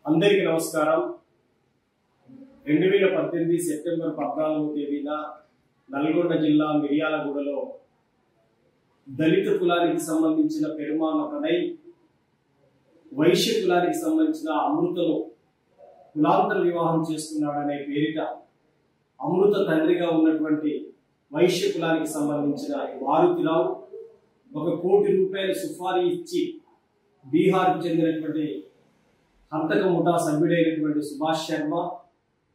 అందరికీ నమస్కారం। 2018 సెప్టెంబర్ 14వ తేదీన నల్గొండ జిల్లా మిర్యాలగూడలో దళిత కులానికి సంబంధించిన పెరుమాళ ప్రణయ్, వైశ్య కులానికి సంబంధించిన అమృతను కులాంతర వివాహం చేసుకున్నాడనే పేరిట అమృత తండ్రిగా ఉన్నటువంటి వైశ్య కులానికి సంబంధించిన మారుతిరావు 1 కోటి రూపాయల సుఫారీ ఇచ్చి బీహార్కు చెందినటువంటి హంతక ముఠా సభ్యుడైనటువంటి సుభాష్ శర్మ,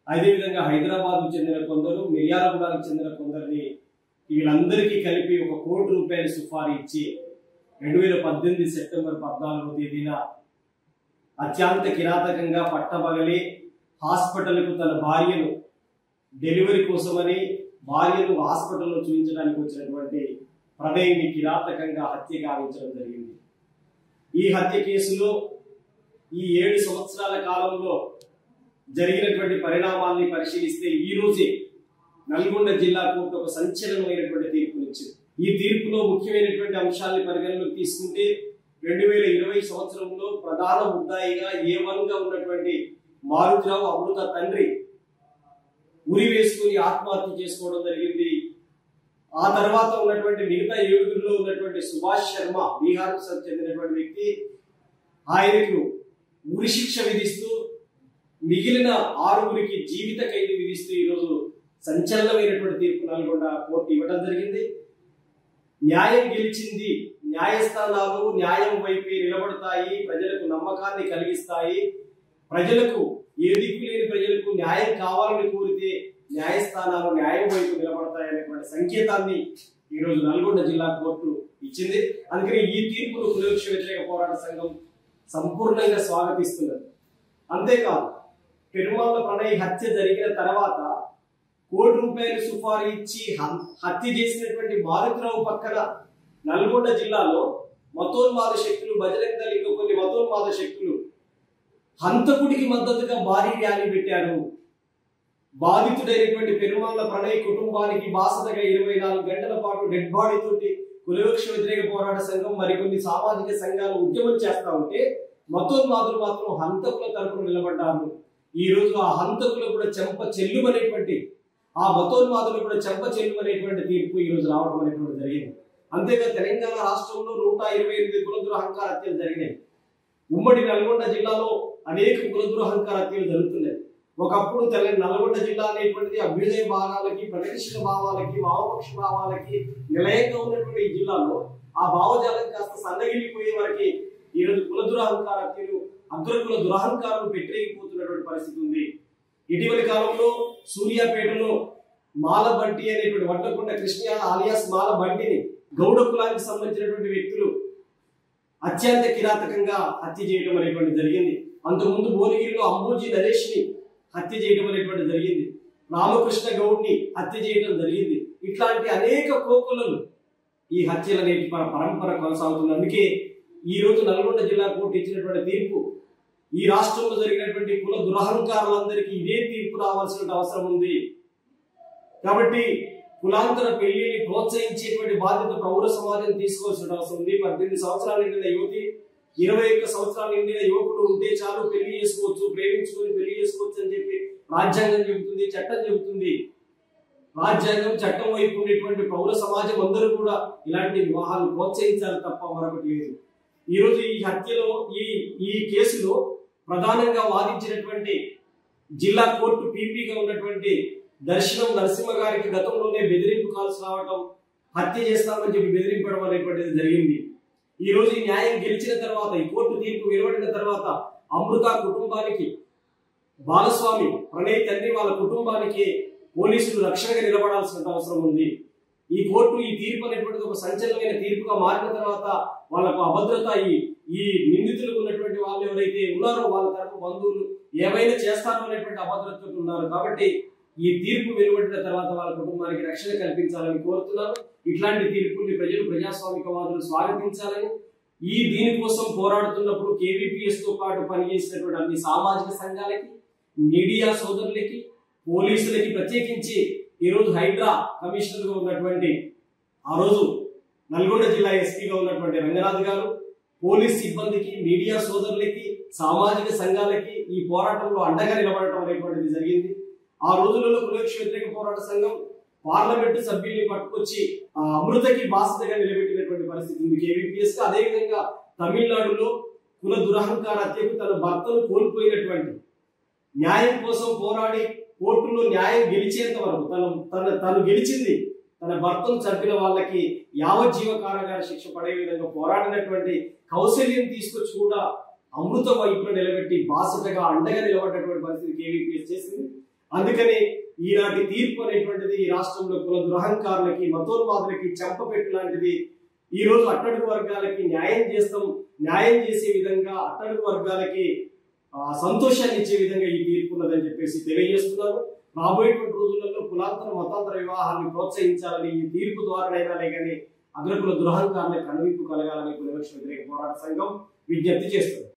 అదేవిధంగా హైదరాబాద్కు చెందిన కొందరు, మిర్యాలగూడకు చెందిన కొందరిని వీళ్ళందరికీ కలిపి 1 కోటి రూపాయల సుఫారీ ఇచ్చి 2018 సెప్టెంబర్ 14వ తేదీన అత్యంత కిరాతకంగా పట్టబగలి హాస్పిటల్కు తన భార్యను డెలివరీ కోసమని భార్యను హాస్పిటల్లో చూపించడానికి వచ్చినటువంటి ప్రణయ్ని కిరాతకంగా హత్య గావించడం జరిగింది। ఈ హత్య కేసులో ఈ 7 సంవత్సరాల కాలంలో జరిగినటువంటి పరిణామాన్ని పరిశీలిస్తే ఈ రోజే నల్గొండ జిల్లా కోర్టు ఒక సంచలనమైనటువంటి తీర్పునిచ్చింది। ఈ తీర్పులో ముఖ్యమైనటువంటి అంశాలను పరిగణలోకి తీసుకుంటే 2020 సంవత్సరంలో ప్రధాన ముద్దాయిగా A1గా ఉన్నటువంటి మారుతిరావు అమృత తండ్రి ఉరి వేసుకుని ఆత్మహత్య చేసుకోవడం జరిగింది। ఆ తర్వాత ఉన్నటువంటి మిగతా 7గురిలో ఉన్నటువంటి సుభాష్ శర్మ, బీహార్కు చెందినటువంటి వ్యక్తి, ఆయనకు ఉరి శిక్ష విధిస్తూ మిగిలిన 6గురికి జీవిత ఖైదు విధిస్తూ ఈరోజు సంచలనమైనటువంటి తీర్పు నల్గొండ కోర్టు ఇవ్వడం జరిగింది। న్యాయం గెలిచింది, న్యాయస్థానాలు న్యాయం వైపే నిలబడతాయి, ప్రజలకు నమ్మకాన్ని కలిగిస్తాయి, ప్రజలకు ఏ దిక్కు లేని ప్రజలకు న్యాయం కావాలని కోరితే న్యాయస్థానాలు న్యాయం వైపు నిలబడతాయి అనేటువంటి సంకేతాన్ని ఈరోజు నల్గొండ జిల్లా కోర్టు ఇచ్చింది। అందుకని ఈ తీర్పును కులవృక్ష వ్యతిరేక పోరాట సంఘం సంపూర్ణంగా స్వాగతిస్తున్నది। అంతేకాదు, పెరుమాళ ప్రణయ్ హత్య జరిగిన తర్వాత 1 కోటి రూపాయల సుఫారీ ఇచ్చి హత్య చేసినటువంటి మారుతిరావు పక్కన నల్గొండ జిల్లాలో మతోన్మాద శక్తులు, బజరంగ దళ్, ఇంకా కొన్ని మతోన్మాద శక్తులు హంతకుడికి మద్దతుగా భారీ ర్యాలీ పెట్టారు। బాధితుడైనటువంటి పెరుమాళ ప్రణయ్ కుటుంబానికి బాసటగా 24 గంటల పాటు డెడ్ బాడీ తోటి కులవృక్ష వ్యతిరేక పోరాట సంఘం మరికొన్ని సామాజిక సంఘాలు ఉద్యమం చేస్తా ఉంటే మతోన్మాదులు మాత్రం హంతకుల తరపున నిలబడ్డారు। ఈ రోజు ఆ హంతకులు కూడా చెంప చెల్లుమనేటువంటి, ఆ మతోన్మాదులు కూడా చెంప చెల్లుమనేటువంటి తీర్పు ఈ రోజు రావడం అనేటువంటి జరిగింది। అంతేగా తెలంగాణ రాష్ట్రంలో 128 కుల దురహంకార హత్యలు జరిగినాయి। ఉమ్మడి నల్గొండ జిల్లాలో అనేక కుల దురహంకార హత్యలు జరుగుతున్నాయి। ఒకప్పుడు నల్గొండ జిల్లా అనేటువంటిది అభ్యుదయ భావాలకి, ప్రగతిశీల భావాలకి, వామపక్ష భావాలకి నిలయంగా ఉన్నటువంటి ఈ జిల్లాలో ఆ భావజాలం కాస్త సన్నగిల్లిపోయే వరకు ఈ రోజు కుల దురహంకార హత్యలు, అగ్రకుల దురహంకారాలు పెట్టేగిపోతున్నటువంటి పరిస్థితి ఉంది। ఇటీవలి కాలంలో సూర్యాపేటలో మాలబంటి అనేటువంటి వడ్లకొండ కృష్ణ ఆలియాస్ మాలబంటిని గౌడ కులానికి సంబంధించినటువంటి వ్యక్తులు అత్యంత కిరాతకంగా హత్య చేయడం అనేటువంటి జరిగింది। అంతకుముందు భువనగిరిలో అంబోజీ నరేష్ ని హత్య చేయడం అనేటువంటి జరిగింది, రామకృష్ణ గౌడ్ని హత్య చేయడం జరిగింది। ఇట్లాంటి అనేక కోకులను ఈ హత్యల నేటి పరంపర కొనసాగుతుంది। అందుకే ఈ రోజు నల్గొండ జిల్లా కోర్టు ఇచ్చినటువంటి తీర్పు ఈ రాష్ట్రంలో జరిగినటువంటి కుల దురహంకారులందరికీ ఇదే తీర్పు రావాల్సిన అవసరం ఉంది। కాబట్టి కులాంతర పెళ్లిని ప్రోత్సహించేటువంటి బాధ్యత పౌర సమాజం తీసుకోవాల్సిన అవసరం ఉంది। 18 సంవత్సరాల నిండిన యువతి, 21 సంవత్సరాల నిండిన యువకుడు ఉంటే చాలు, పెళ్లి చేసుకోవచ్చు, ప్రేమించుకొని పెళ్లి చేసుకోవచ్చు అని చెప్పి రాజ్యాంగం చెబుతుంది, చట్టం చెబుతుంది। రాజ్యాంగం, చట్టం వైపు ఉండేటువంటి పౌర సమాజం అందరూ కూడా ఇలాంటి వివాహాలు ప్రోత్సహించాలి తప్ప మరొకటి లేదు। ఈ రోజు ఈ హత్యలో ఈ కేసులో ప్రధానంగా వాదించినటువంటి జిల్లా కోర్టు పీపీగా ఉన్నటువంటి దర్శనం నరసింహ గారికి గతంలోనే బెదిరింపు కాల్స్ రావడం, హత్య చేస్తామని చెప్పి బెదిరింపడం అనేటువంటిది జరిగింది। ఈ రోజు ఈ న్యాయం గెలిచిన తర్వాత, ఈ కోర్టు తీర్పు వెలువడిన తర్వాత అమృత కుటుంబానికి, బాలస్వామి ప్రణయ్ తండ్రి వాళ్ళ కుటుంబానికి పోలీసులు రక్షణగా నిలబడాల్సిన అవసరం ఉంది। ఈ కోర్టు ఈ తీర్పు అనేటువంటిది ఒక సంచలనమైన తీర్పుగా మారిన తర్వాత వాళ్ళకు అభద్రత, ఈ నిందితులకు ఉన్నటువంటి వాళ్ళు ఎవరైతే ఉన్నారో వాళ్ళ తరపు బంధువులు ఏమైనా చేస్తారో అనేటువంటి అభద్రతతో ఉన్నారు। కాబట్టి ఈ తీర్పు వెలువడిన తర్వాత వాళ్ళ కుటుంబానికి రక్షణ కల్పించాలని కోరుతున్నాను। ఇట్లాంటి తీర్పుల్ని ప్రజలు, ప్రజాస్వామికవాదులు స్వాగతించాలని, దీనికోసం పోరాడుతున్నప్పుడు KVPS తో పాటు పనిచేసినటువంటి అన్ని సామాజిక సంఘాలకి, మీడియా సోదరులకి, పోలీసులకి, ప్రత్యేకించి ఈరోజు హైడ్రా కమిషనర్గా ఉన్నటువంటి, ఆ రోజు నల్గొండ జిల్లా ఎస్పీగా ఉన్నటువంటి రంగనాథ్ గారు, పోలీస్ సిబ్బందికి, మీడియా సోదరులకి, సామాజిక సంఘాలకి ఈ పోరాటంలో అండగా నిలబడటం అనేటువంటిది జరిగింది. ఆ రోజులలో కులవివక్ష వ్యతిరేక పోరాట సంఘం పార్లమెంటు సభ్యుల్ని పట్టుకొచ్చి అమృతకి బాసటగా నిలబెట్టినటువంటి పరిస్థితి ఉంది కేవీపీఎస్. అదేవిధంగా తమిళనాడులో కుల దురహంకార హత్యకు తన భర్తను కోల్పోయినటువంటి, న్యాయం కోసం పోరాడి కోర్టులో న్యాయం గెలిచేంత వరకు తను గెలిచింది, తన భర్తను చంపిన వాళ్ళకి యావజ్జీవ కారాగార శిక్ష పడే విధంగా పోరాడినటువంటి కౌశల్యం తీసుకొచ్చి కూడా అమృత వైపులో నిలబెట్టి బాసటగా అండగా నిలబడ్డటువంటి పరిస్థితి కేవీపీఎస్ చేసింది. అందుకని ఈనాటి తీర్పు అనేటువంటిది ఈ రాష్ట్రంలో కుల దురహంకారులకి, మతోన్మాదులకి చెంపపెట్టు లాంటిది. ఈ రోజు అట్టడుగు వర్గాలకి న్యాయం చేసే విధంగా, అట్టడుగు వర్గాలకి సంతోషాన్ని ఇచ్చే విధంగా ఈ తీర్పు ఉన్నదని చెప్పేసి తెలియజేస్తున్నారు. రాబోయేటువంటి రోజులలో కులాంతర మతాంతర వివాహాన్ని ప్రోత్సహించాలని ఈ తీర్పు ద్వారానైనా కానీ అగ్రకుల దురహంకారులకు కనువిప్పు కలగాలని కులవివక్ష వ్యతిరేక పోరాట సంఘం విజ్ఞప్తి చేస్తుంది.